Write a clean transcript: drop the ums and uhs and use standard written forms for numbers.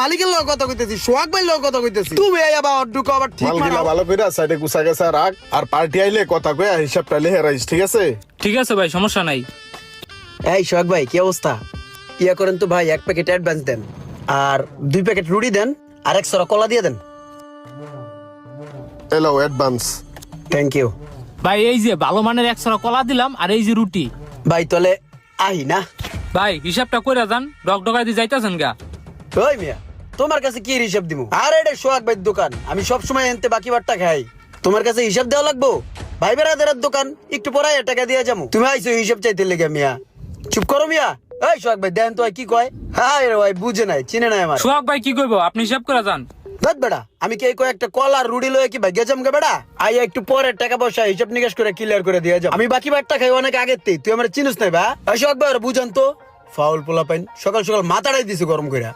মালিকের লগে কথা কইতেছি, সোহাগ ভাই লগে কথা কইতেছি। তুমি এই আবার অড্ডুকো আবার ঠিক মালগুলা মারো। ভালো কইরা সাইডে গুছা গেছে রাখ, আর পার্টি আইলে কথা কইয়া হিসাবটা লিখে রাখিস, ঠিক আছে? ঠিক আছে ভাই, সমস্যা নাই। এই সোহাগ ভাই কি অবস্থা? ইয়া করেন তো ভাই, 1 প্যাকেট অ্যাডভান্স দেন, আর 2 প্যাকেট রুটি দেন, আর 1 সরা কলা দিয়ে দেন। এলো অ্যাডভান্স। থ্যাংক ইউ ভাই এই যে ভালো মানের 100 কলা দিলাম, আর এই যে রুটি। ভাই। তাহলে আহি না ভাই হিসাবটা কইরা যান, ডকডকাই দিয়ে যাইতাছেন গা। ওই মিয়া, তোমার কাছে কি হিসাব দিমু? আর এটা সোহাগ ভাইয়ের দোকান, আমি সব সময় এনতে বাকি বারটা খাই। তোমার কাছে হিসাব দেওয়া লাগবো? ভাই বেড়াদের দোকান, একটু পরাই টাকা দিয়ে যাবো। তুমি আইসো হিসাব চাইতে লেগে মিয়া। চুপ করো মিয়া। এই সোহাগ ভাই দেন তো কি কয়। হ্যাঁ রে ভাই, বুঝে নাই, চিনে নাই আমার। সোহাগ ভাই কি কইবো, আপনি হিসাব কইরা যান। দেখ বেড়া, আমি কি কয়েকটা কল আর রুডি লয়ে কি ভাগ্য জমকে বেড়া? আই একটু পরে টাকা পয়সা হিসাব নিকাশ করে ক্লিয়ার করে দিয়ে যাবো। আমি বাকি বারটা খাই অনেক আগের তেই, তুই আমার চিনিস নাই বা? সোহাগ ভাই বুঝান তো, ফাউল পোলা পাইন, সকাল সকাল মাথাটাই দিছে গরম কইরা।